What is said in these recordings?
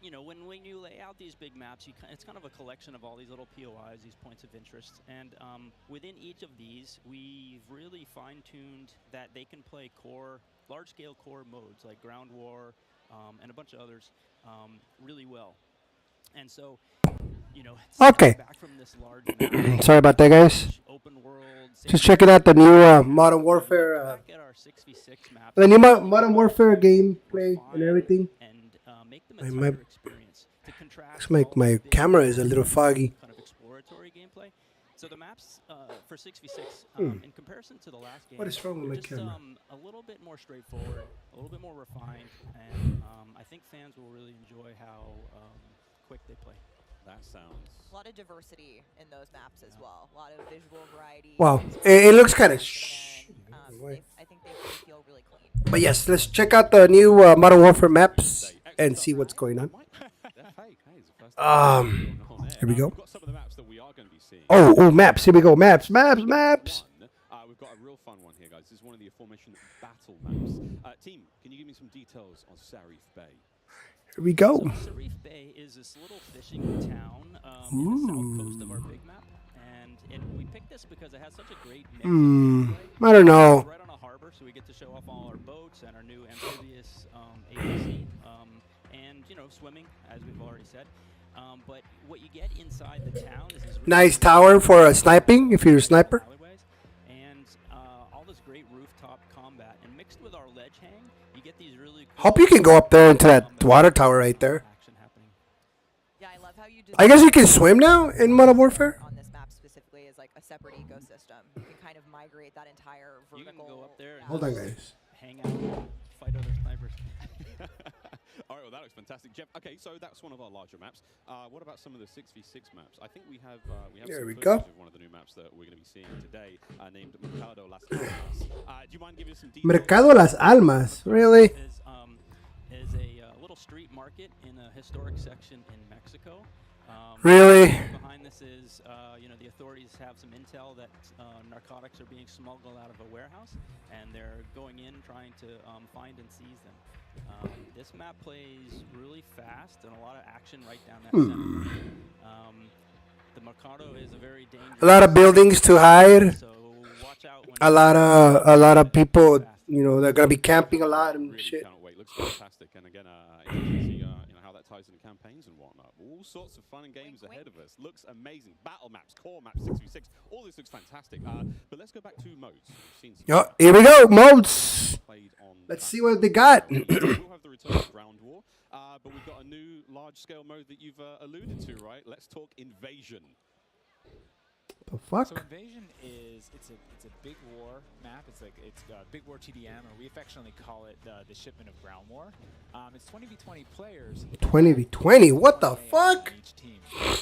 you know, when you lay out these big maps, it's kind of a collection of all these little POIs, these points of interest. And within each of these, we've really fine-tuned that they can play large-scale core modes like ground war and a bunch of others really well. And so, you know, Okay. back from this large map, Sorry about that, guys. open world. Just checking out the new Modern Warfare. Back at our 6v6 maps, The new Modern Warfare gameplay and everything. and make them My, entire experience to contrast my, all my the big camera is a little foggy. kind of exploratory gameplay. So the maps for 6v6, in comparison to the last game, What is wrong with my just camera? a little bit more straightforward, a little bit more refined, and I think fans will really enjoy how quick they play. That sounds... A lot of diversity in those maps as well. A lot of visual variety. Wow, it looks kind of. I think they feel really clean. But yes, let's check out the new Modern Warfare maps and see what's going on. Here we go. Oh, maps. Here we go. Maps. We've got a real fun one here, guys. This is one of the aforementioned battle maps. Team, can you give me some details on Sarif Bay? Here we go. So Sarif Bay is this little fishing town in the south coast of our big map, and we picked this because it has such a great mix of gameplay. I don't know. Right on a harbor, so we get to show off all our boats and our new amphibious APC, and you know, swimming, as we've already said. But what you get inside the town is this really Nice tower for sniping if you're a sniper. alleyways, and all this great rooftop combat, and mixed with our ledge hang, you get these really cool Hope you can go up there into that water tower right there. action happening. Yeah, I love how you I guess you can swim now in Modern Warfare. on this map specifically is like a separate ecosystem. You can kind of migrate that entire You vertical. can go up there and Hold on, guys. hang out, fight other snipers. All right, well, that looks fantastic. Jeff, okay, so that's one of our larger maps. What about some of the 6v6 maps? I think we have There some we footage go. of one of the new maps that we're going to be seeing today, named Mercado Las Almas. Do you mind giving us some details? Mercado Las Almas. Really? Is a little street market in a historic section in Mexico. Really? Behind this is, you know, the authorities have some intel that narcotics are being smuggled out of a warehouse, and they're going in trying to find and seize them. This map plays really fast and a lot of action right down that center. The Mercado is a very dangerous. A lot of buildings to hide. So watch out when A lot of people, you know, they're gonna be camping a lot and Really shit. cannot wait. Looks fantastic. And again, interesting to see you know, how that ties into campaigns and whatnot. All sorts of fun and games ahead of us. Looks amazing. Battle maps, core maps, 6v6. All this looks fantastic. But let's go back to modes. We've seen some Yo, here we go. Modes. played on Let's that. see what they got. We'll have the return of ground war, but we've got a new large-scale mode that you've alluded to, right? Let's talk invasion. The So fuck? Invasion is it's a big war map. It's big war TDM, or we affectionately call it the shipment of ground war. It's 20v20 players. 20v20. What the AI fuck? on each team.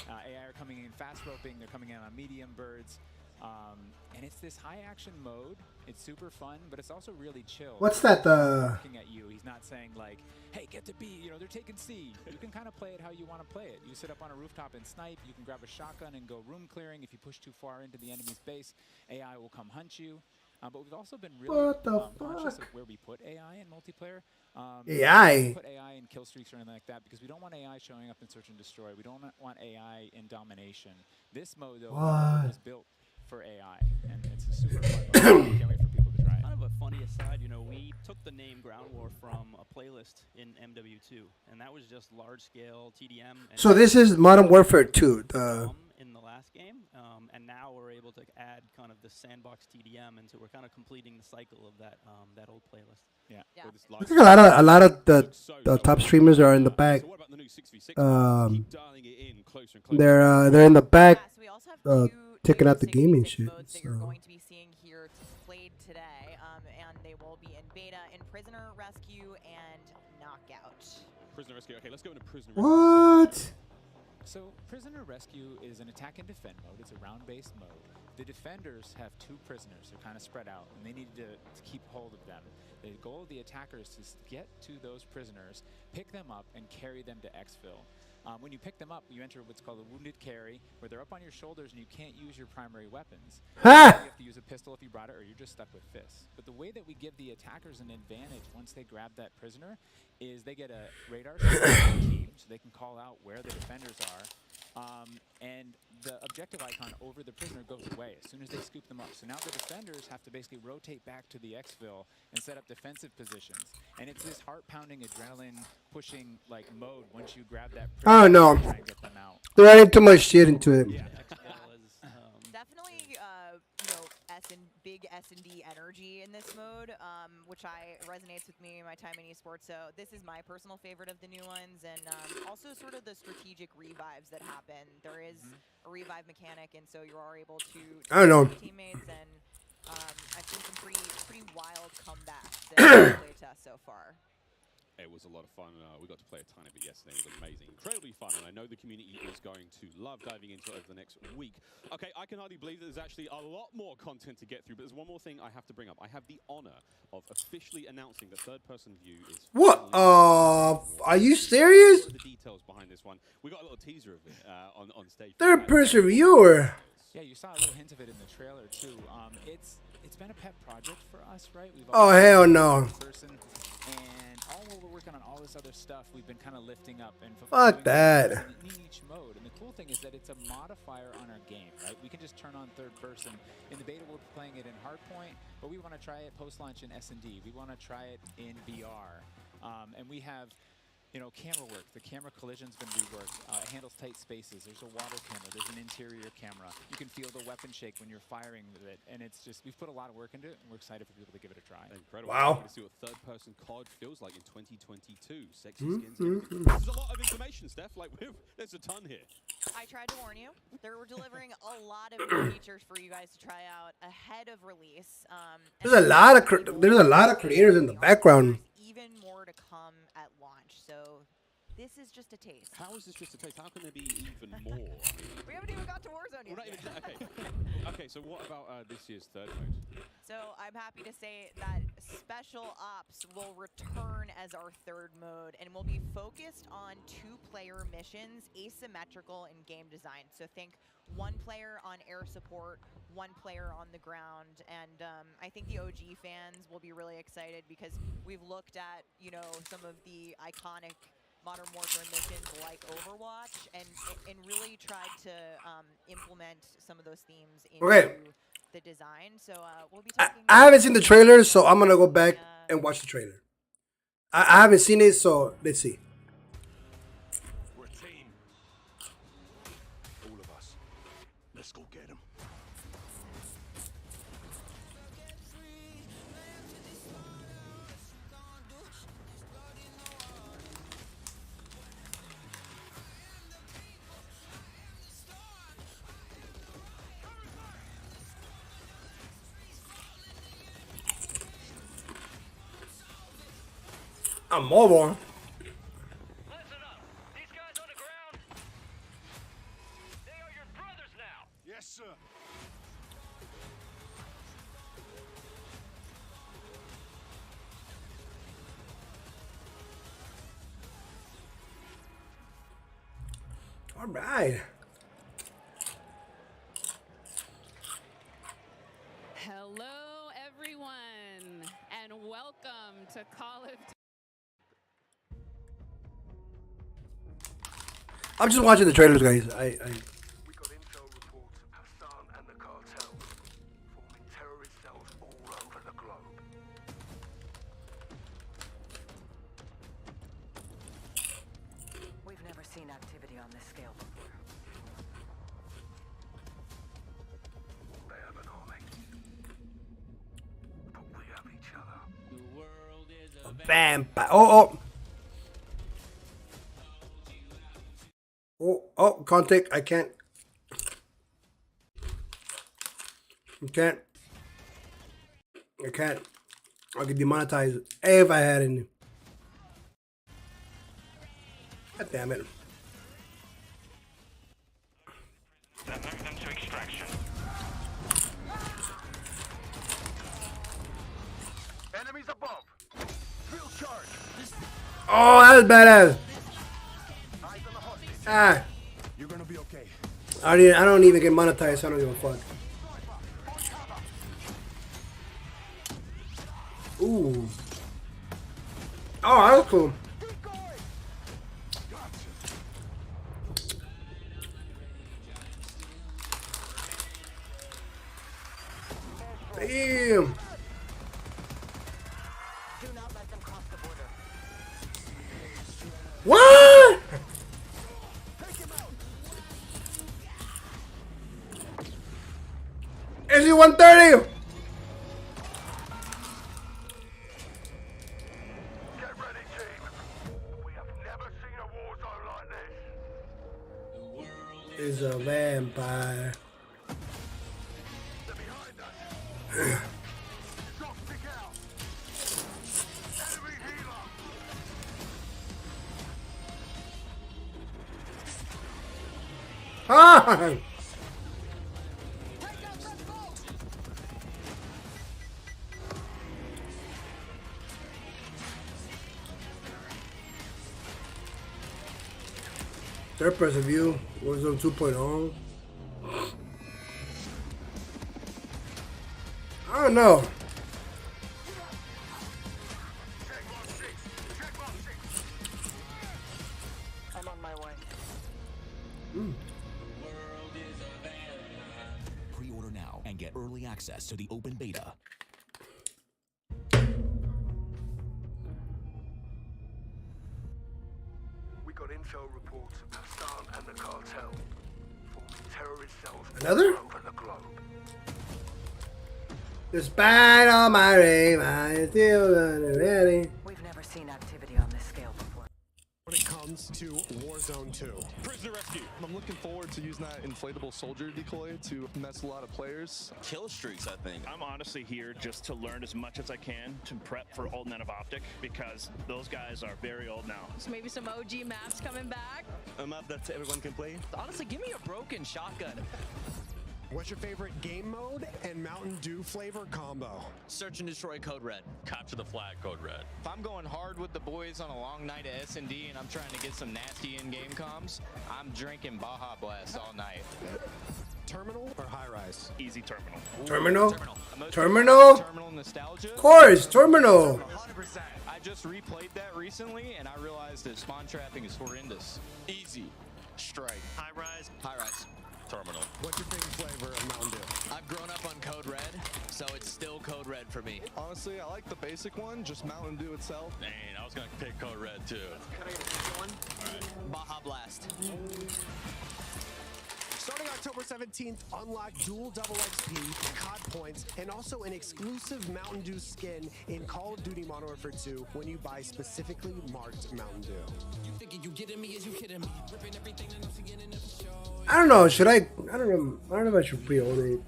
AI are coming in fast roping. They're coming in on medium birds, and it's this high action mode. It's super fun, but it's also really chill. What's that? Looking at you, he's not saying like, "Hey, get to B." You know, they're taking C. You can kind of play it how you want to play it. You sit up on a rooftop and snipe. You can grab a shotgun and go room clearing. If you push too far into the enemy's base, AI will come hunt you. But we've also been really What the conscious of fuck? where we put AI in multiplayer. AI? We don't put AI in kill streaks or anything like that because we don't want AI showing up in search and destroy. We don't want AI in domination. This mode though was built for AI, and it's a super fun mode. Can't wait for people to try it. Kind of a funny aside, you know, we took the name Ground War from a playlist in MW2, and that was just large-scale TDM. And So this is Modern Warfare 2. in the last game, and now we're able to add kind of the sandbox TDM, and so we're kind of completing the cycle of that that old playlist. Yeah. Yeah. With this Looks large- like a lot of the So top streamers are in the back. So what about the new 6v6? Um, Keep dialing it in closer and closer. They're in the back. Yeah, so we also have Checking two out the gaming 66 shit, modes that you're so. going to be seeing here played today, and they will be in beta in Prisoner Rescue and Knockout. Prisoner rescue. Okay, let's go into prisoner rescue. What? So Prisoner Rescue is an attack and defend mode. It's a round-based mode. The defenders have two prisoners. They're kind of spread out, and they need to keep hold of them. The goal of the attackers is to get to those prisoners, pick them up, and carry them to exfil. When you pick them up, you enter what's called a wounded carry, where they're up on your shoulders and you can't use your primary weapons. Ha! You have to use a pistol if you brought it, or you're just stuck with fists. But the way that we give the attackers an advantage once they grab that prisoner is they get a radar team, so they can call call out where the defenders are, and the objective icon over the prisoner goes away as soon as they scoop them up. So now the defenders have to basically rotate back to the exfil and set up defensive positions. And it's this heart-pounding, adrenaline-pushing like mode once you grab that prisoner I don't know. and try and get them out. They're adding too much shit into it. Yeah, exfil is, Definitely, big S&D energy in this mode, which resonates with me in my time in esports. So this is my personal favorite of the new ones, and also sort of the strategic revives that happen. There is a revive mechanic, and so you are able to I don't know. teammates, and I've seen some pretty wild comebacks in the playtest so far. It was a lot of fun. We got to play a tiny bit yesterday. It was amazing. Incredibly fun, and I know the community is going to love diving into it over the next week. Okay, I can hardly believe that there's actually a lot more content to get through, but there's one more thing I have to bring up. I have the honor of officially announcing the third-person view is... What? Are you serious? The details behind this one. We got a little teaser of it on stage. Third-person viewer. Yeah, you saw a little hint of it in the trailer too. It's been a pet project for us, right? We've Oh, hell no. Person, and all while we're working on all this other stuff, we've been kind of lifting up and Fuck that. in each mode. And the cool thing is that it's a modifier on our game, right? We can just turn on third person. In the beta, we're playing it in hardpoint, but we want to try it post-launch in S&D. We want to try it in VR, and we have. Camera work. The camera collision's been reworked. It handles tight spaces. There's a water camera. There's an interior camera. You can feel the weapon shake when you're firing with it. And it's just, we've put a lot of work into it, and we're excited for people to give it a try. Incredible. Wow. To see what third-person COD feels like in 2022. Sexy skins. This is a lot of information, Steph. Like, there's a ton here. I tried to warn you. They're delivering a lot of new features for you guys to try out ahead of release. There's a lot of creators in the background. Even more to come at launch. So this is just a taste. How is this just a taste? How can there be even more? We haven't even got to Warzone yet. Okay, so what about this year's third mode? So I'm happy to say that Special Ops will return as our third mode, and will be focused on two-player missions, asymmetrical in game design. So think one player on air support, one player on the ground, and I think the OG fans will be really excited because we've looked at, some of the iconic Modern Warfare missions like Overwatch, and really tried to implement some of those themes into the design. So we'll be talking. I haven't seen the trailer, so I'm gonna go back and watch the trailer. I haven't seen it, so let's see. We're a team. All of us. Let's go get him. I'm mobile. Listen up. These guys on the ground, they are your brothers now. Yes, sir. All right. Hello, everyone, and welcome to Call of Duty. I'm just watching the trailers, guys. We got intel reports of Hassan and the cartel forming terrorist cells all over the globe. We've never seen activity on this scale before. They have an army. But we have each other. The world is a Vampire. Oh, contact. I can't. I could demonetize if I had any. God damn it. Then move them to extraction. Enemies above. Field charge. Oh, that was badass. Eyes on the hostage. Ah, You're gonna be okay. I don't even get monetized. So I don't give a fuck. Ooh. Oh, that was cool. Damn. Do not let them cross the border. What? SG 130. Get ready, team. We have never seen a war zone like this. Is a vampire. They're behind us. Shot stick out. Enemy healer. Ah! Third person view, Warzone 2.0. I don't know. I'm on my way. Pre-order now and get early access to the open beta. We got intel reports of Hassan and the cartel forming terrorist cells Another? all over the globe. Despite all my rave, I still ready. We've never seen activity on this scale before. When it comes to Warzone 2. Prisoner rescue. I'm looking forward to using that inflatable soldier decoy to mess a lot of players. Kill streaks, I think. I'm honestly here just to learn as much as I can to prep for Old Men of Optic because those guys are very old now. So maybe some OG maps coming back. A map that everyone can play. Honestly, give me a broken shotgun. What's your favorite game mode and Mountain Dew flavor combo? Search and destroy Code Red. Capture the flag, Code Red. If I'm going hard with the boys on a long night at S&D and I'm trying to get some nasty in-game comms, I'm drinking Baja Blast all night. Terminal or high rise? Easy terminal. Terminal? Most Terminal? Terminal nostalgia. Of course, terminal. 100%. I just replayed that recently and I realized that spawn trapping is horrendous. Easy. Strike. High rise. High rise. Terminal. What's your favorite flavor of Mountain Dew? I've grown up on Code Red, so it's still Code Red for me. Honestly, I like the basic one, just Mountain Dew itself. Dang, I was gonna pick Code Red too. Can I get a second one? Baja Blast. Starting October 17th, unlock dual double XP, COD points, and also an exclusive Mountain Dew skin in Call of Duty Modern Warfare 2 when you buy specifically marked Mountain Dew. I don't know. Should I? I don't know. I don't know if I should pre-order it.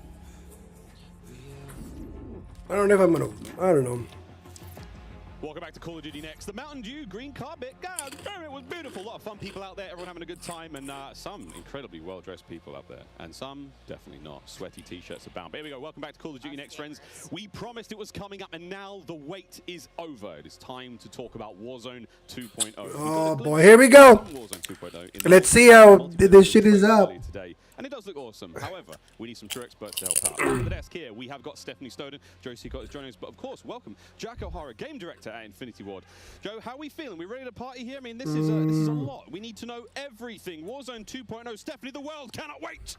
I don't know if I'm gonna. I don't know. Welcome back to Call of Duty Next. The Mountain Dew green carpet. God damn, it was beautiful. A lot of fun people out there. Everyone having a good time. And some incredibly well-dressed people out there. And some definitely not. Sweaty t-shirts abound. But here we go. Welcome back to Call of Duty Next, friends. We promised it was coming up, and now the wait is over. It is time to talk about Warzone 2.0. Oh, boy. Here we go. Warzone 2.0. Let's see how this shit is up. Today. And it does look awesome. However, we need some true experts to help out. On the desk here, we have got Stephanie Snowden, Joe Seacott is joining us, but of course, welcome Jack O'Hara, game director at Infinity Ward. Joe, how are we feeling? We ready to party here? I mean, this is a lot. We need to know everything. Warzone 2.0. Stephanie, the world cannot wait.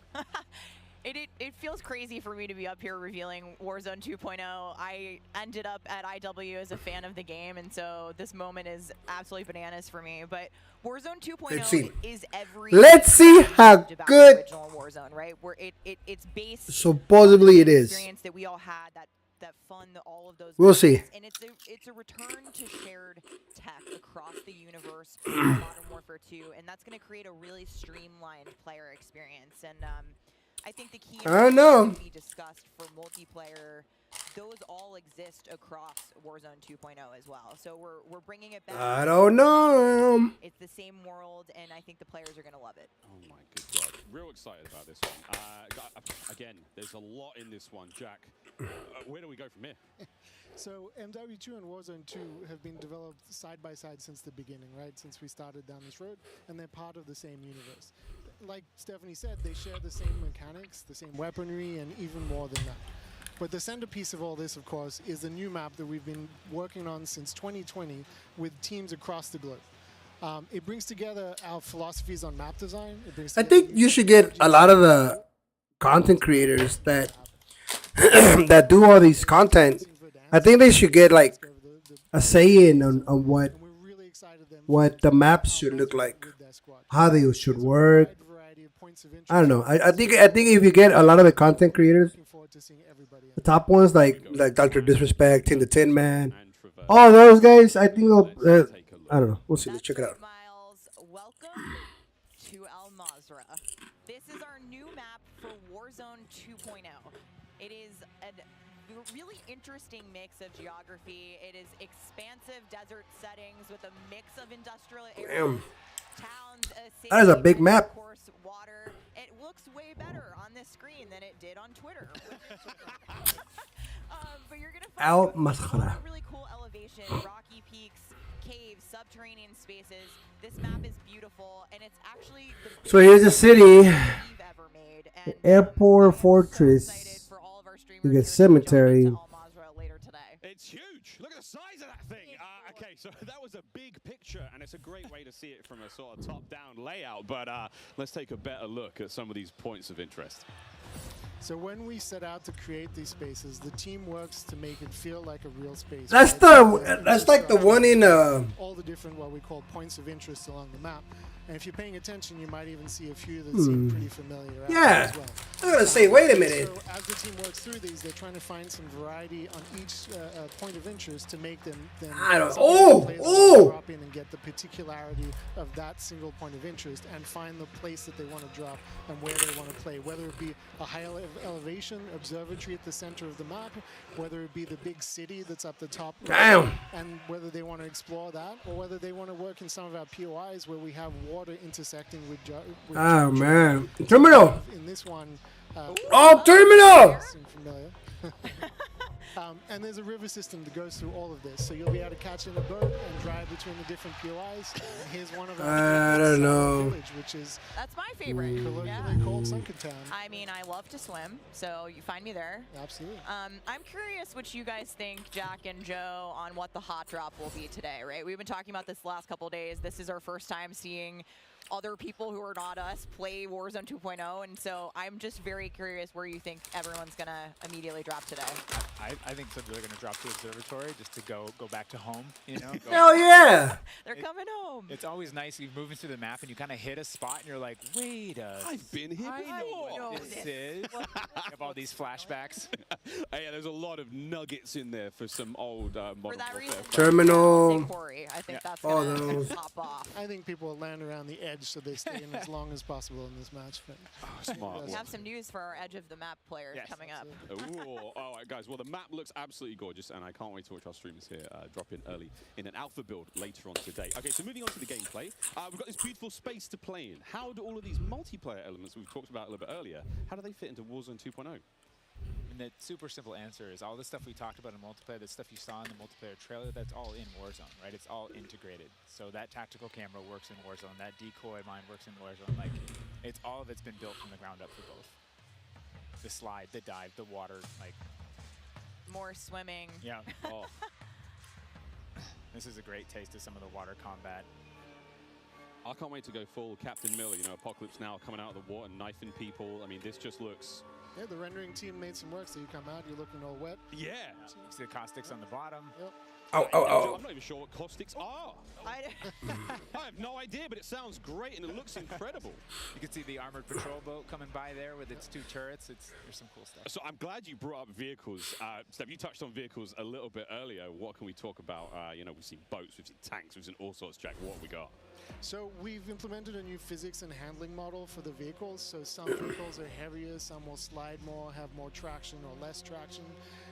It feels crazy for me to be up here revealing Warzone 2.0. I ended up at IW as a fan of the game, and so this moment is absolutely bananas for me. But Warzone 2.0 is every. Let's see how good. Original Warzone, right? Where it's based. Supposedly it is. Experience that we all had, that fun, all of those. We'll see. And it's a return to shared tech across the universe for Modern Warfare 2, and that's going to create a really streamlined player experience. And I think the key to be discussed for multiplayer, those all exist across Warzone 2.0 as well. So we're bringing it back. I don't know. It's the same world, and I think the players are going to love it. Oh my good God. Real excited about this one. Again, there's a lot in this one. Jack, where do we go from here? So MW2 and Warzone 2 have been developed side by side since the beginning, right? Since we started down this road, and they're part of the same universe. Like Stephanie said, they share the same mechanics, the same weaponry, and even more than that. But the centerpiece of all this, of course, is the new map that we've been working on since 2020 with teams across the globe. It brings together our philosophies on map design. I think you should get a lot of the content creators that that do all these content, I think they should get like a say in on what the maps should look like, how they should work. I don't know. I think if you get a lot of the content creators, the top ones like Dr. Disrespect, Tin the Tin Man, all those guys, I think they'll. I don't know. We'll see. Let's check it out. Welcome to Al Mazrah. This is our new map for Warzone 2.0. It is a really interesting mix of geography. It is expansive desert settings with a mix of industrial areas, towns, that is a big map. Of course, water. It looks way better on this screen than it did on Twitter. But you're gonna find Al Mazrah. really cool elevation, rocky peaks, caves, subterranean spaces. This map is beautiful, and it's actually the So here's the city, we've ever made. And, airport, fortress. You get cemetery. It's huge. Look at the size of that thing. Okay, so that was a big picture, and it's a great way to see it from a sort of top-down layout. But let's take a better look at some of these points of interest. So when we set out to create these spaces, the team works to make it feel like a real space. That's like the one in all the different what we call points of interest along the map. And if you're paying attention, you might even see a few that seem pretty familiar. Yeah. As well. I'm gonna say, wait a minute. So as the team works through these, they're trying to find some variety on each point of interest to make them. I don't. Oh. Drop in and get the particularity of that single point of interest and find the place that they want to drop and where they want to play. Whether it be a high elevation observatory at the center of the map, whether it be the big city that's up the top. Damn. And whether they want to explore that, or whether they want to work in some of our POIs where we have water intersecting with oh man, terminal. In this one, terminal. Familiar. And there's a river system that goes through all of this, so you'll be able to catch in a boat and drive between the different POIs. And here's one of our I don't know. Village, which is that's my favorite. Colloquially called Sunken Town. I mean, I love to swim, so you find me there. Absolutely. I'm curious what you guys think, Jack and Joe, on what the hot drop will be today. Right? We've been talking about this the last couple of days. This is our first time seeing other people who are not us play Warzone 2.0, and so I'm just very curious where you think everyone's gonna immediately drop today. I think some people are gonna drop to Observatory just to go back to home. You know? Hell yeah! They're coming home. It's always nice. You're moving through the map and you kind of hit a spot and you're like, wait I've been here before. I know what this is. You have all these flashbacks. Hey, yeah, there's a lot of nuggets in there for some old modern warfare. Terminal. Corey, I think that's all gonna those. pop off. I think people will land around the edge so they stay in as long as possible in this match. Smart. We have some news for our edge of the map players coming up. Ooh, all right, guys. Well, the map looks absolutely gorgeous, and I can't wait to watch our streamers here drop in early in an alpha build later on today. Okay, so moving on to the gameplay, we've got this beautiful space to play in. How do all of these multiplayer elements we've talked about a little bit earlier, how do they fit into Warzone 2.0? And the super simple answer is all the stuff we talked about in multiplayer, the stuff you saw in the multiplayer trailer, that's all in Warzone, right? It's all integrated. So that tactical camera works in Warzone, that decoy mine works in Warzone. Like, it's all of it's been built from the ground up for both. The slide, the dive, the water, like. More swimming. Yeah. Oh. This is a great taste of some of the water combat. I can't wait to go full Captain Miller, you know, Apocalypse Now coming out of the water, knifing people. I mean, this just looks... Yeah, the rendering team made some work, so you come out, you're looking all wet. Yeah. You see the caustics on the bottom. Yep. I'm not even sure what caustics are. I have no idea, but it sounds great and it looks incredible. You can see the armored patrol boat coming by there with its 2 turrets. There's some cool stuff. So I'm glad you brought up vehicles. Steph, you touched on vehicles a little bit earlier. What can we talk about? You know, we've seen boats, we've seen tanks, we've seen all sorts, Jack. What have we got? So we've implemented a new physics and handling model for the vehicles. So some vehicles are heavier, some will slide more, have more traction or less traction.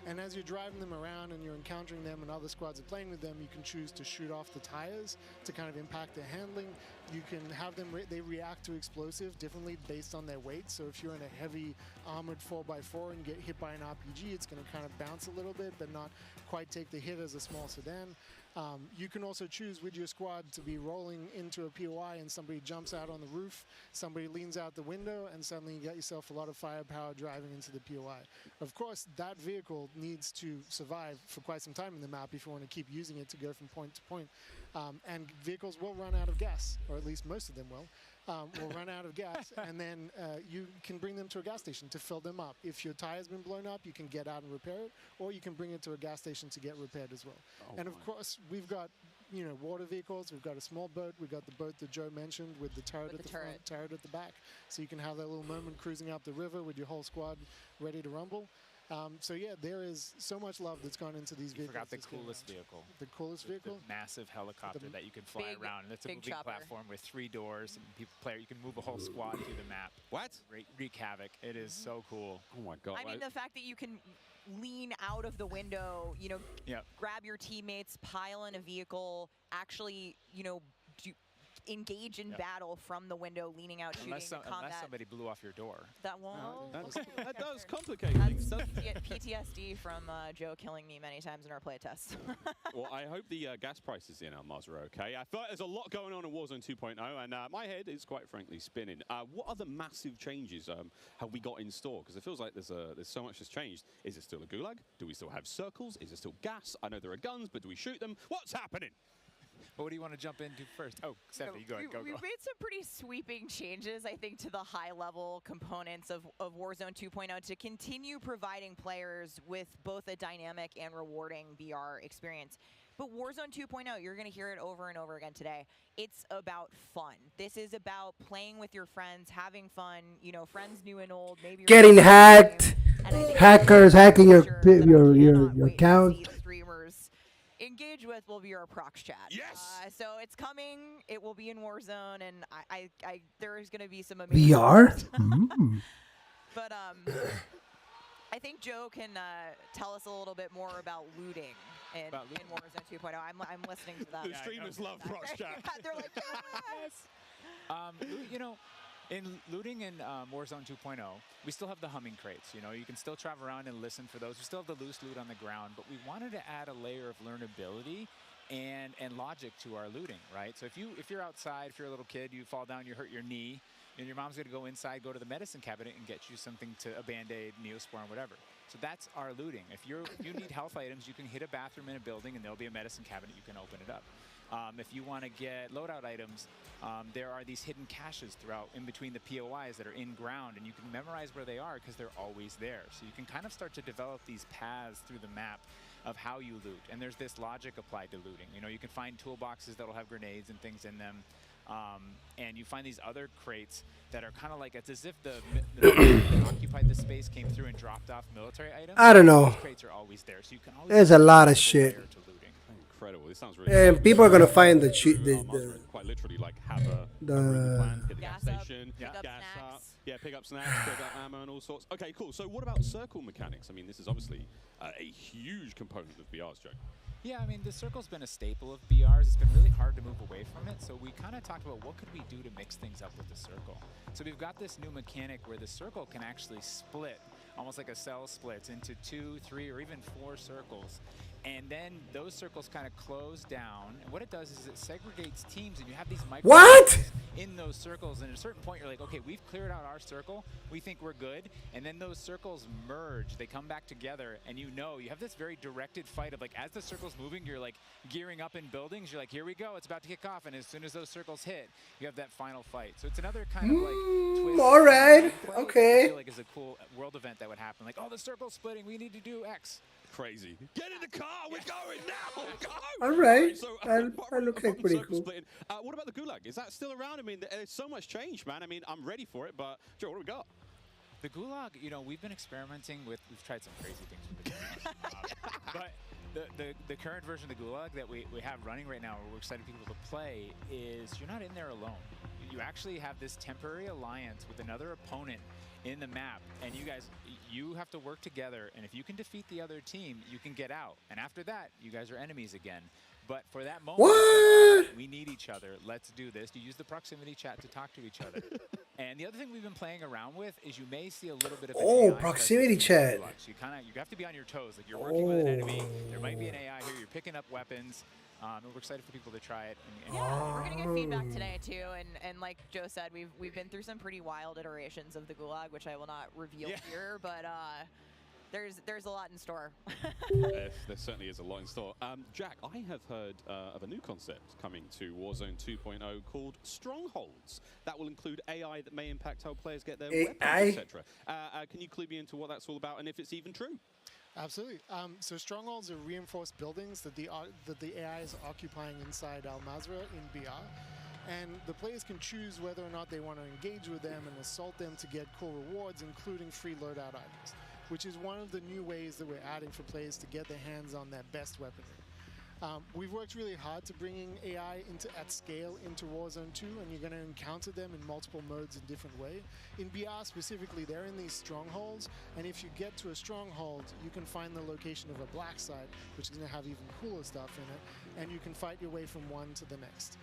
And as you're driving them around and you're encountering them and other squads are playing with them, you can choose to shoot off the tires to kind of impact their handling. You can have them, they react to explosive differently based on their weight. So if you're in a heavy armored 4x4 and get hit by an RPG, it's going to kind of bounce a little bit, but not quite take the hit as a small sedan. You can also choose with your squad to be rolling into a POI and somebody jumps out on the roof, somebody leans out the window, and suddenly you get yourself a lot of firepower driving into the POI. Of course, that vehicle needs to survive for quite some time in the map if you want to keep using it to go from point to point. And vehicles will run out of gas, or at least most of them will. will run out of gas, and then you can bring them to a gas station to fill them up. If your tire's been blown up, you can get out and repair it, or you can bring it to a gas station to get repaired as well. And of course, we've got water vehicles. We've got a small boat. We've got the boat that Joe mentioned with the turret at the front, turret at the back, so you can have that little moment cruising up the river with your whole squad ready to rumble. So yeah, there is so much love that's gone into these vehicles. Forgot the coolest vehicle. The coolest vehicle? The massive helicopter that you can fly around. And it's a moving platform with 3 doors, and you can move a whole squad through the map. What? Wreak havoc. It is so cool. Oh my god. I mean, the fact that you can lean out of the window, grab your teammates, pile in a vehicle, actually, engage in battle from the window, leaning out, shooting combat. Unless somebody blew off your door. That won't. That does complicate things, doesn't it? PTSD from Joe killing me many times in our playtests. Well, I hope the gas prices in Almaz are okay. I feel like there's a lot going on in Warzone 2.0, and my head is quite frankly spinning. What other massive changes have we got in store? Because it feels like there's so much that's changed. Is it still a gulag? Do we still have circles? Is it still gas? I know there are guns, but do we shoot them? What's happening? Well, what do you want to jump into first? Oh, Stephanie, go ahead. We've made some pretty sweeping changes, I think, to the high-level components of Warzone 2.0 to continue providing players with both a dynamic and rewarding VR experience. But Warzone 2.0, you're going to hear it over and over again today. It's about fun. This is about playing with your friends, having fun, friends new and old. Maybe getting hacked, hackers hacking your account. Streamers engage with will be our prox chat. Yes. So it's coming. It will be in Warzone, and I there is going to be some amazing VR. But I think Joe can tell us a little bit more about looting in Warzone 2.0. I'm listening to that. The streamers love prox chat. They're like, yes. In looting in Warzone 2.0, we still have the humming crates. You can still travel around and listen for those. We still have the loose loot on the ground, but we wanted to add a layer of learnability and logic to our looting, right? So if you're outside, if you're a little kid, you fall down, you hurt your knee, and your mom's gonna go inside, go to the medicine cabinet, and get you something a Band-Aid, Neosporin, whatever. So that's our looting. If you need health items, you can hit a bathroom in a building, and there'll be a medicine cabinet. You can open it up. If you want to get loadout items, there are these hidden caches throughout in between the POIs that are in ground, and you can memorize where they are because they're always there. So you can kind of start to develop these paths through the map of how you loot. And there's this logic applied to looting. You can find toolboxes that'll have grenades and things in them. And you find these other crates that are kind of like, it's as if the that occupied the space came through and dropped off military items. I don't know. Those crates are always there, so you can always There's a lot of shit. Incredible. This sounds really And people are gonna find the quite literally like have a plan, hit the gas station, gas up, pick up snacks, pick up ammo and all sorts. Okay, cool. So what about circle mechanics? I mean, this is obviously a huge component of BR's, Joe. Yeah, I mean, the circle's been a staple of BRs. It's been really hard to move away from it, so we kind of talked about what could we do to mix things up with the circle. So we've got this new mechanic where the circle can actually split, almost like a cell splits, into 2, 3, or even 4 circles. And then those circles kind of close down, and what it does is it segregates teams, and you have these micro in those circles, and at a certain point you're like, okay, we've cleared out our circle, we think we're good, and then those circles merge, they come back together, and you have this very directed fight of like, as the circle's moving, you're like gearing up in buildings, you're like, here we go, it's about to kick off, and as soon as those circles hit, you have that final fight. So it's another kind of like twist. All right, okay. I feel like it's a cool world event that would happen, like, oh, the circle's splitting, we need to do X. Crazy. Get in the car, we're going now! Go! All right, So, that looks like pretty cool. What about the Gulag? Is that still around? I mean, there's so much change, man. I mean, I'm ready for it, but Joe, what do we got? The Gulag, we've been experimenting with, we've tried some crazy things with the Gulag. But the current version of the Gulag that we have running right now, where we're excited people to play, is you're not in there alone. You actually have this temporary alliance with another opponent in the map, and you have to work together, and if you can defeat the other team, you can get out. And after that, you guys are enemies again. But for that moment, we need each other. Let's do this. You use the proximity chat to talk to each other. And the other thing we've been playing around with is you may see a little bit of an AI proximity chat. So you have to be on your toes. Like you're working with an enemy. There might be an AI here. You're picking up weapons. And we're excited for people to try it. Yeah, we're gonna get feedback today too, and like Joe said, we've been through some pretty wild iterations of the Gulag, which I will not reveal here, but there's a lot in store. There certainly is a lot in store. Jack, I have heard of a new concept coming to Warzone 2.0 called Strongholds. That will include AI that may impact how players get their weapons, etc. Can you clue me into what that's all about and if it's even true? Absolutely. So strongholds are reinforced buildings that the AI is occupying inside Al Mazrah in BR. And the players can choose whether or not they want to engage with them and assault them to get cool rewards, including free loadout items, which is one of the new ways that we're adding for players to get their hands on their best weaponry. We've worked really hard to bringing AI at scale into Warzone 2, and you're going to encounter them in multiple modes in different ways. In BR specifically, they're in these strongholds, and if you get to a stronghold, you can find the location of a black site, which is going to have even cooler stuff in it, and you can fight your way from one to the next.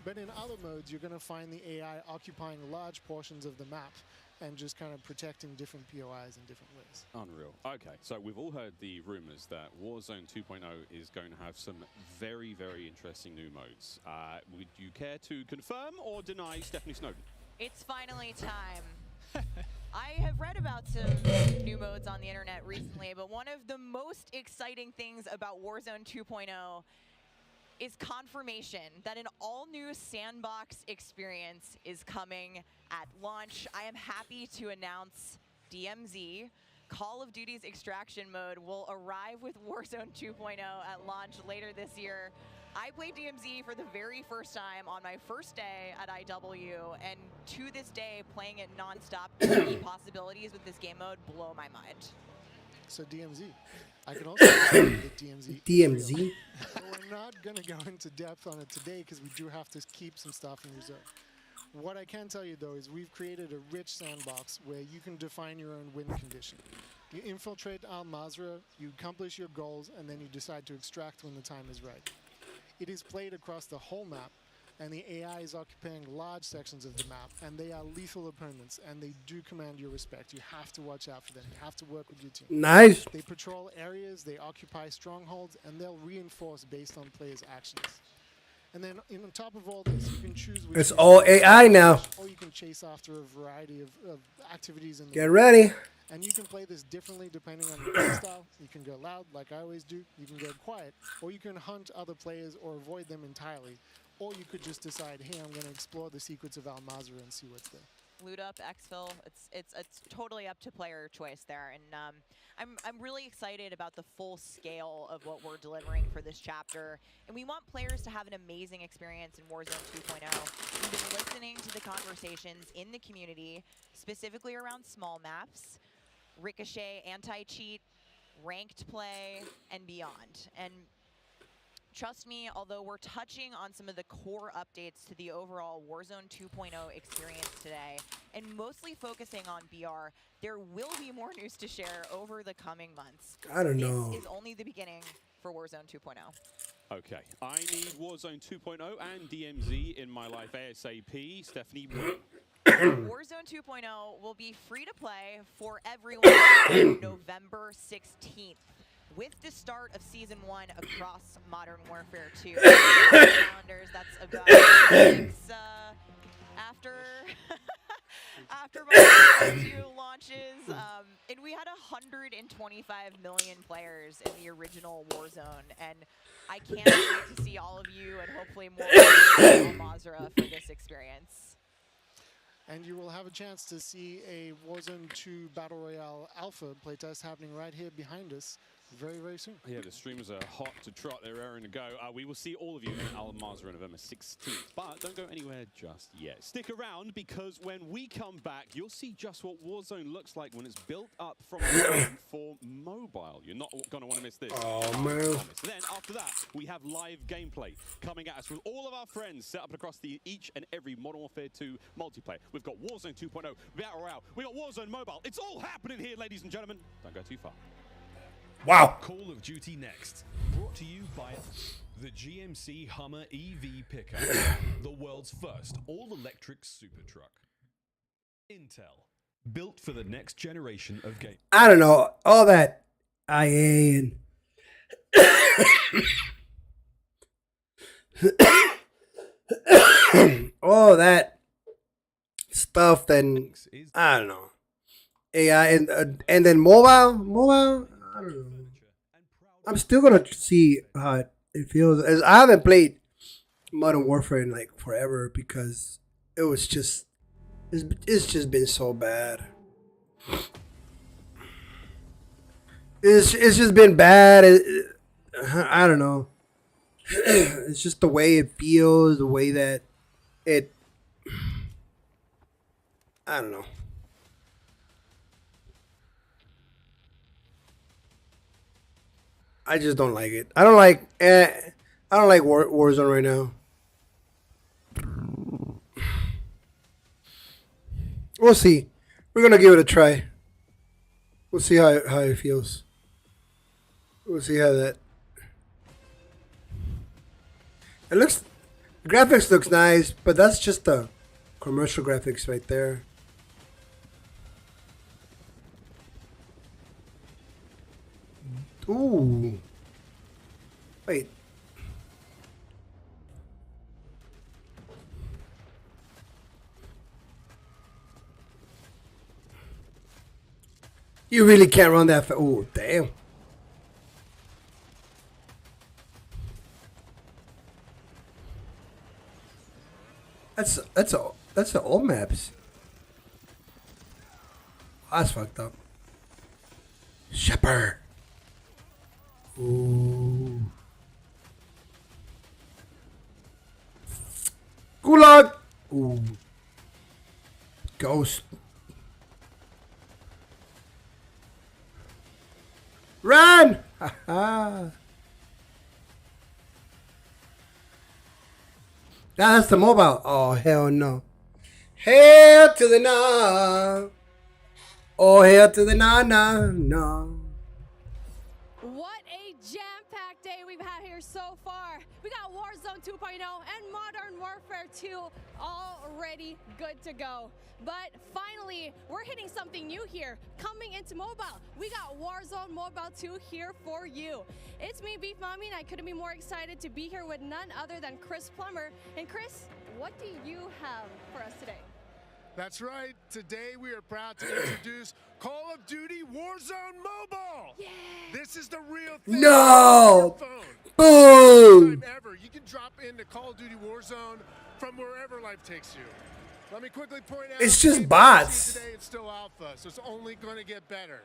But in other modes, you're going to find the AI occupying large portions of the map and just kind of protecting different POIs in different ways. Unreal. Okay, so we've all heard the rumors that Warzone 2.0 is going to have some very, very interesting new modes. Would you care to confirm or deny Stephanie Snowden? It's finally time. I have read about some new modes on the internet recently, but one of the most exciting things about Warzone 2.0 is confirmation that an all-new sandbox experience is coming at launch. I am happy to announce DMZ, Call of Duty's extraction mode, will arrive with Warzone 2.0 at launch later this year. I played DMZ for the very first time on my first day at IW, and to this day, playing it non-stop, the possibilities with this game mode blow my mind. So DMZ. I can also tell you that DMZ. DMZ? But we're not going to go into depth on it today because we do have to keep some stuff in reserve. What I can tell you, though, is we've created a rich sandbox where you can define your own win condition. You infiltrate Al Mazrah, you accomplish your goals, and then you decide to extract when the time is right. It is played across the whole map, and the AI is occupying large sections of the map, and they are lethal opponents, and they do command your respect. You have to watch out for them. You have to work with your team. Nice. They patrol areas, they occupy strongholds, and they'll reinforce based on players' actions. And then on top of all this, you can choose which It's all AI now. or you can chase after a variety of activities in the Get ready. And you can play this differently depending on your playstyle. You can go loud, like I always do. You can go quiet, or you can hunt other players or avoid them entirely. Or you could just decide, hey, I'm going to explore the secrets of Al Mazrah and see what's there. Loot up, exfil, it's totally up to player choice there, and I'm really excited about the full scale of what we're delivering for this chapter, and we want players to have an amazing experience in Warzone 2.0. We've been listening to the conversations in the community, specifically around small maps, Ricochet, anti-cheat, ranked play, and beyond. And trust me, although we're touching on some of the core updates to the overall Warzone 2.0 experience today, and mostly focusing on BR, there will be more news to share over the coming months. I don't know. This is only the beginning for Warzone 2.0. Okay, I need Warzone 2.0 and DMZ in my life ASAP. Stephanie, Warzone 2.0 will be free to play for everyone on November 16th. With the start of Season 1 across Modern Warfare 2, calendars, that's about 6 weeks after Modern Warfare 2 launches. And we had 125 million players in the original Warzone, and I can't wait to see all of you and hopefully more Al Mazrah for this experience. And you will have a chance to see a Warzone 2 Battle Royale Alpha playtest happening right here behind us very, very soon. Yeah, the streamers are hot to trot. They're raring to go. We will see all of you in Al Mazrah on November 16th. But don't go anywhere just yet. Stick around, because when we come back, you'll see just what Warzone looks like when it's built up from for mobile. You're not going to want to miss this. Oh, man. Then after that, we have live gameplay coming at us with all of our friends set up across each and every Modern Warfare 2 multiplayer. We've got Warzone 2.0, Battle Royale. We've got Warzone Mobile. It's all happening here, ladies and gentlemen. Don't go too far. Wow. Call of Duty Next, brought to you by the GMC Hummer EV pickup, the world's first all-electric super truck. Intel, built for the next generation of game. I don't know. All that IA and all that stuff, then I don't know. AI and then mobile. I don't know. I'm still gonna see how it feels. As I haven't played Modern Warfare in like forever because it was just it's just been so bad. It's just been bad. I don't know. It's just the way it feels, the way that it. I don't know. I just don't like it. I don't like. I don't like Warzone right now. We'll see. We're gonna give it a try. We'll see how it feels. We'll see how that. It looks. The graphics looks nice, but that's just the commercial graphics right there. Ooh. Wait. You really can't run that fast. Oh, damn. That's the old maps. That's fucked up. Shepherd. Ooh. Gulag. Ooh. Ghost. Run! Ha. That's the mobile. Oh, hell no. Hell to the no. Oh, hell to the no. What a jam-packed day we've had here so far. We got Warzone 2.0 and Modern Warfare 2 already good to go. But finally, we're hitting something new here. Coming into mobile, we got Warzone Mobile 2 here for you. It's me, Beef Mommy, and I couldn't be more excited to be here with none other than Chris Plummer. And Chris, what do you have for us today? That's right. Today we are proud to introduce Call of Duty Warzone Mobile. Yeah. This is the real thing. No. Boom. Ever. You can drop into Call of Duty Warzone from wherever life takes you. Let me quickly point out. It's just bots. Today it's still alpha, so it's only going to get better.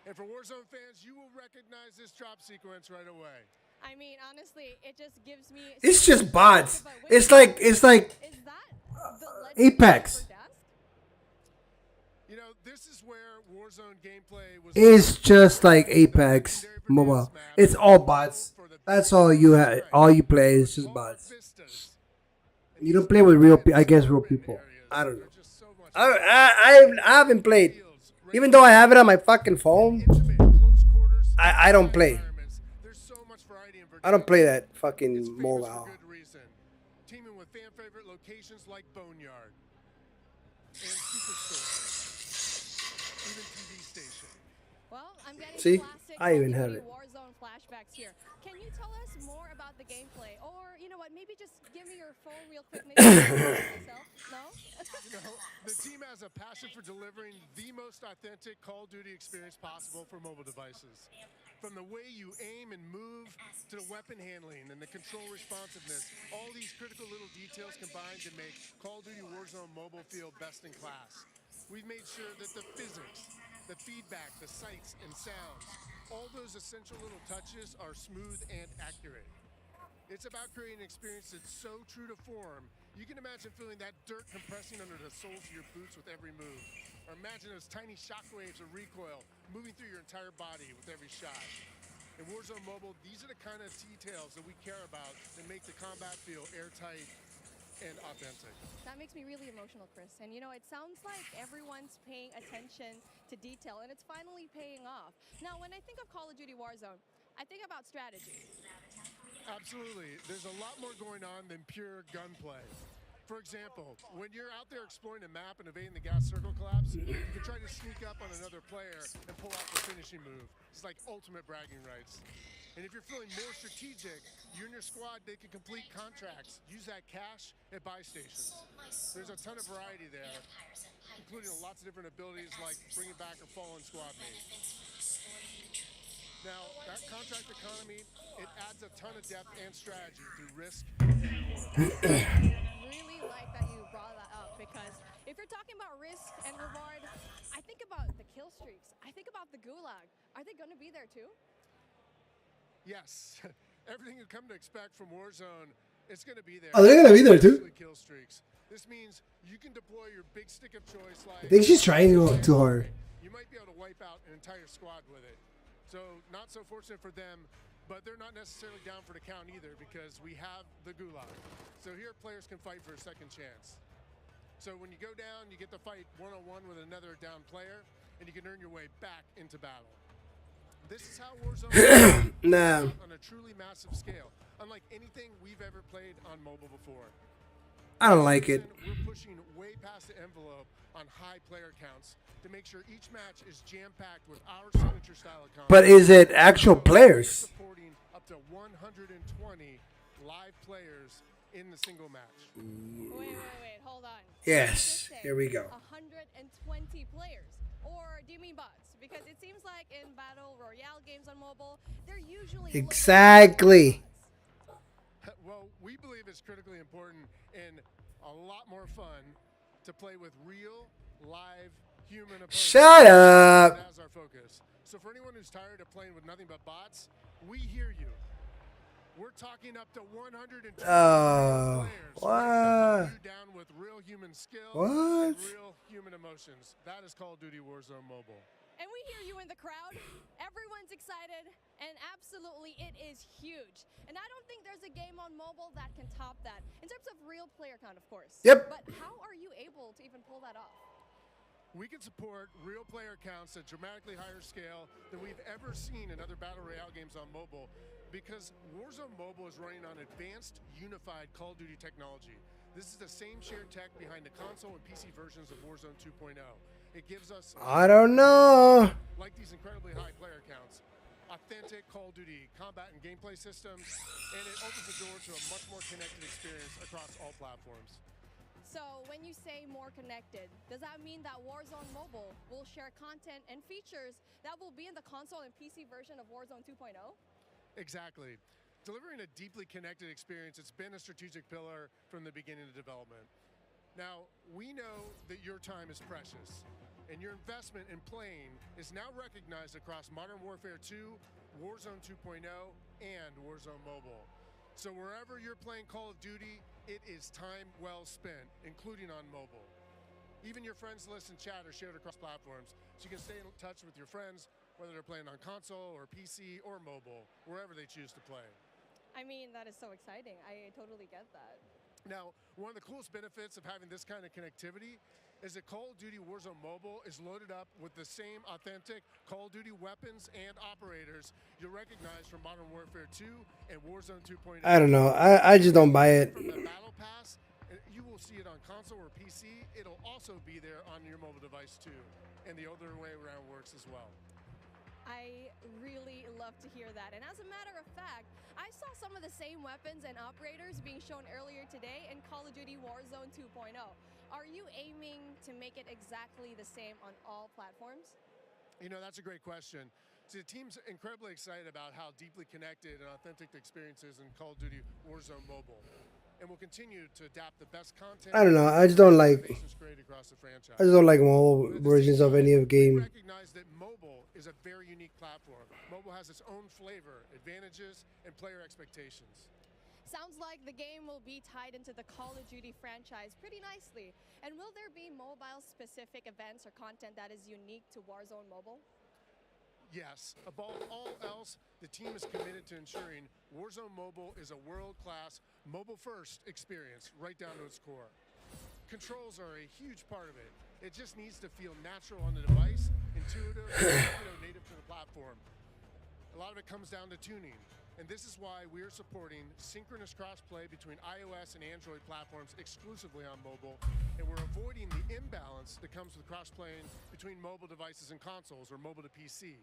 And for Warzone fans, you will recognize this drop sequence right away. I mean, honestly, it just gives me. It's just bots. It's like Apex. You know, this is where Warzone gameplay was. It's just like Apex mobile. It's all bots. That's all you have. All you play is just bots. You don't play with real people. I guess real people. I don't know. I haven't played. Even though I have it on my fucking phone, I don't play. I don't play that fucking mobile. Teaming with fan favorite locations like Boneyard and Superstore, even TV station. Well, I'm getting See, classic I even have it. Warzone flashbacks here. Can you tell us more about the gameplay, or you know what? Maybe just give me your phone real quick. Maybe myself. No. You know, the team has a passion for delivering the most authentic Call of Duty experience possible for mobile devices. From the way you aim and move to the weapon handling and the control responsiveness, all these critical little details combine to make Call of Duty Warzone mobile feel best in class. We've made sure that the physics, the feedback, the sights and sounds, all those essential little touches are smooth and accurate. It's about creating an experience that's so true to form, you can imagine feeling that dirt compressing under the soles of your boots with every move. Or imagine those tiny shockwaves of recoil moving through your entire body with every shot. In Warzone Mobile, these are the kind of details that we care about that make the combat feel airtight and authentic. That makes me really emotional, Chris. And you know, it sounds like everyone's paying attention to detail, and it's finally paying off. Now, when I think of Call of Duty Warzone, I think about strategy. Absolutely. There's a lot more going on than pure gunplay. For example, when you're out there exploring a map and evading the gas circle collapse, you can try to sneak up on another player and pull off the finishing move. It's like ultimate bragging rights. And if you're feeling more strategic, you and your squad, they can complete contracts, use that cash at buy stations. There's a ton of variety there. including lots of different abilities like bringing back a fallen squad mate. Now, that contract economy, it adds a ton of depth and strategy through risk and reward. Really like that you brought that up, because if you're talking about risk and reward, I think about the kill streaks. I think about the gulag. Are they going to be there too? Yes, everything you come to expect from Warzone, it's going to be there. Oh, they're gonna be there too. Kill streaks. This means you can deploy your big stick of choice. I Like think she's trying too hard. you might be able to wipe out an entire squad with it. So not so fortunate for them, but they're not necessarily down for the count either because we have the gulag. So here players can fight for a second chance. So when you go down, you get to fight one-on-one with another down player, and you can earn your way back into battle. This is how Warzone Nah. on a truly massive scale, unlike anything we've ever played on mobile before. I don't like it. We're pushing way past the envelope on high player counts to make sure each match is jam-packed with our signature style of content. But is it actual players? Supporting up to 120 live players in the single match. Wait, hold on. Yes, here we go. 120 players. Or do you mean bots? Because it seems like in Battle Royale games on mobile, they're usually... Exactly. Well, we believe it's critically important and a lot more fun to play with real, live, human opponents. Shut up. That's our focus. So for anyone who's tired of playing with nothing but bots, we hear you. We're talking up to 120 players. What? You down with real human skill What? and real human emotions. That is Call of Duty Warzone Mobile. And we hear you in the crowd. Everyone's excited, and absolutely it is huge. And I don't think there's a game on mobile that can top that, in terms of real player count, of course. Yep. But how are you able to even pull that off? We can support real player counts at dramatically higher scale than we've ever seen in other Battle Royale games on mobile because Warzone Mobile is running on advanced, unified Call of Duty technology. This is the same shared tech behind the console and PC versions of Warzone 2.0. It gives us... I don't know. Like these incredibly high player counts, authentic Call of Duty combat and gameplay systems, and it opens the door to a much more connected experience across all platforms. So when you say more connected, does that mean that Warzone Mobile will share content and features that will be in the console and PC version of Warzone 2.0? Exactly. Delivering a deeply connected experience, it's been a strategic pillar from the beginning of development. Now, we know that your time is precious, and your investment in playing is now recognized across Modern Warfare 2, Warzone 2.0, and Warzone Mobile. So wherever you're playing Call of Duty, it is time well spent, including on mobile. Even your friends list and chat are shared across platforms, so you can stay in touch with your friends, whether they're playing on console or PC or mobile, wherever they choose to play. I mean, that is so exciting. I totally get that. Now, one of the coolest benefits of having this kind of connectivity is that Call of Duty Warzone Mobile is loaded up with the same authentic Call of Duty weapons and operators you'll recognize from Modern Warfare 2 and Warzone 2.0. I don't know. I just don't buy it. From the Battle Pass, you will see it on console or PC. It'll also be there on your mobile device too. And the other way around works as well. I really love to hear that. And as a matter of fact, I saw some of the same weapons and operators being shown earlier today in Call of Duty Warzone 2.0. Are you aiming to make it exactly the same on all platforms? You know, that's a great question. So the team's incredibly excited about how deeply connected and authentic the experience is in Call of Duty Warzone Mobile. And we'll continue to adapt the best content. I don't know. I just don't like. Across the franchise. I just don't like mobile versions of any of the game. We recognize that mobile is a very unique platform. Mobile has its own flavor, advantages, and player expectations. Sounds like the game will be tied into the Call of Duty franchise pretty nicely. And will there be mobile-specific events or content that is unique to Warzone Mobile? Yes. Above all else, the team is committed to ensuring Warzone Mobile is a world-class, mobile-first experience right down to its core. Controls are a huge part of it. It just needs to feel natural on the device, intuitive, native to the platform. A lot of it comes down to tuning. And this is why we're supporting synchronous crossplay between iOS and Android platforms exclusively on mobile. And we're avoiding the imbalance that comes with crossplaying between mobile devices and consoles or mobile to PC.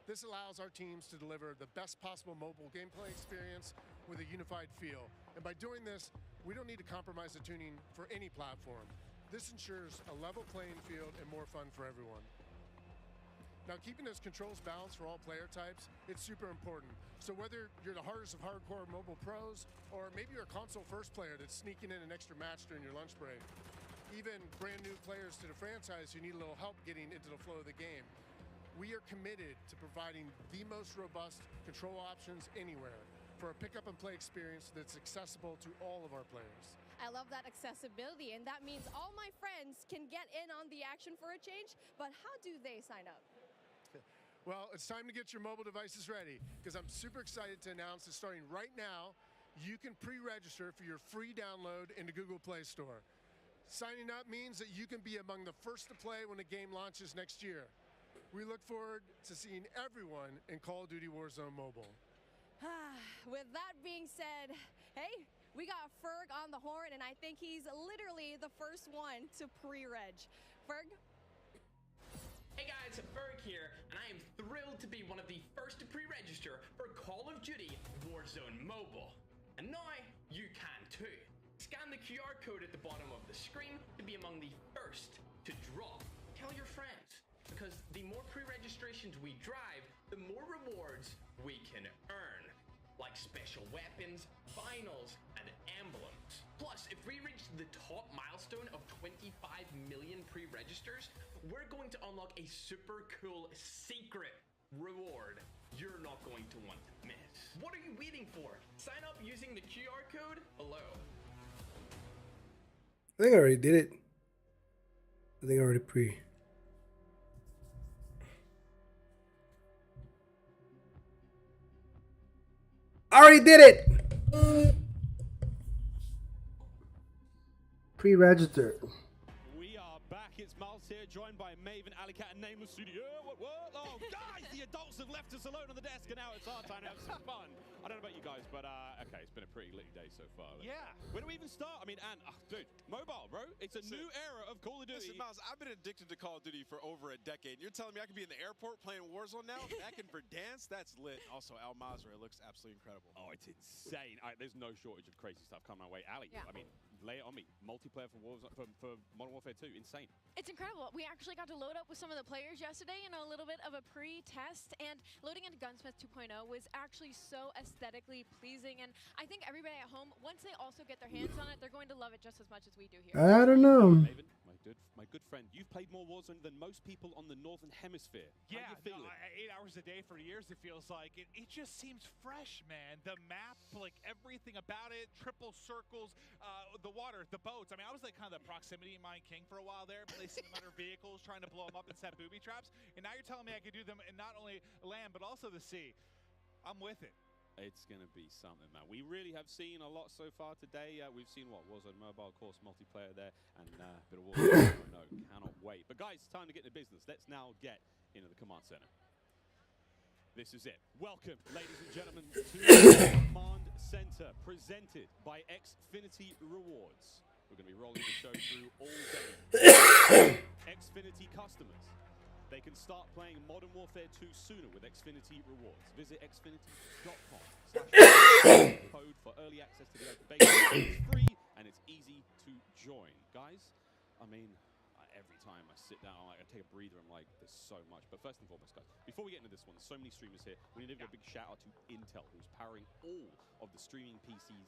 This allows our teams to deliver the best possible mobile gameplay experience with a unified feel. And by doing this, we don't need to compromise the tuning for any platform. This ensures a level playing field and more fun for everyone. Now, keeping those controls balanced for all player types, it's super important. So whether you're the hardest of hardcore mobile pros, or maybe you're a console first player that's sneaking in an extra match during your lunch break, even brand new players to the franchise who need a little help getting into the flow of the game, we are committed to providing the most robust control options anywhere for a pick up and play experience that's accessible to all of our players. I love that accessibility, and that means all my friends can get in on the action for a change, but how do they sign up? Well, it's time to get your mobile devices ready, because I'm super excited to announce that starting right now, you can pre-register for your free download in the Google Play Store. Signing up means that you can be among the first to play when the game launches next year. We look forward to seeing everyone in Call of Duty Warzone Mobile. With that being said, hey, we got Ferg on the horn, and I think he's literally the first one to pre-reg. Ferg? Hey guys, Ferg here, and I am thrilled to be one of the first to pre-register for Call of Duty Warzone Mobile. And now, you can too. Scan the QR code at the bottom of the screen to be among the first to draw. Tell your friends, because the more pre-registrations we drive, the more rewards we can earn, like special weapons, vinyls, and emblems. Plus, if we reach the top milestone of 25 million pre-registers, we're going to unlock a super cool secret reward you're not going to want to miss. What are you waiting for? Sign up using the QR code below. I think I already did it. I think I already pre. I already did it! Pre-registered. We are back. It's Miles here, joined by Maven, Alicat, and Nameless Studio. What? Oh, guys, the adults have left us alone on the desk, and now it's our time to have some fun. I don't know about you guys, but okay, it's been a pretty litty day so far. Yeah. Where do we even start? I mean, dude, mobile, bro. It's a new era of Call of Duty. Listen, Miles, I've been addicted to Call of Duty for over a decade. You're telling me I can be in the airport playing Warzone now? Back in Verdansk? That's lit. Also, Al Mazrah looks absolutely incredible. Oh, it's insane. There's no shortage of crazy stuff coming my way. Ali, Yeah. I mean, lay it on me. Multiplayer for Modern Warfare 2, insane. It's incredible. We actually got to load up with some of the players yesterday, a little bit of a pre-test, and loading into Gunsmith 2.0 was actually so aesthetically pleasing, and I think everybody at home, once they also get their hands on it, they're going to love it just as much as we do here. I don't know. Maven, my good friend, you've played more Warzone than most people on the Northern Hemisphere. Yeah, How do you feel it? 8 hours a day for years, it feels like. It just seems fresh, man. The map, like everything about it, triple circles, the water, the boats. I mean, I was like kind of the proximity mine king for a while there, placing them under vehicles, trying to blow them up and set booby traps. And now you're telling me I could do them in not only land, but also the sea. I'm with it. It's going to be something, man. We really have seen a lot so far today. We've seen Warzone Mobile, of course, multiplayer there, and a bit of Warzone. No, cannot wait. But guys, it's time to get into business. Let's now get into the command center. This is it. Welcome, ladies and gentlemen, to the command center, presented by Xfinity Rewards. We're going to be rolling the show through all day. Xfinity customers, they can start playing Modern Warfare 2 sooner with Xfinity Rewards. Visit xfinity.com/code for early access to the open beta. It's free and it's easy to join. Guys, I mean, every time I sit down, I take a breather, I'm like, there's so much. But first and foremost, guys, before we get into this one, there's so many streamers here. We need to give a big shout out to Intel, who's powering all of the streaming PCs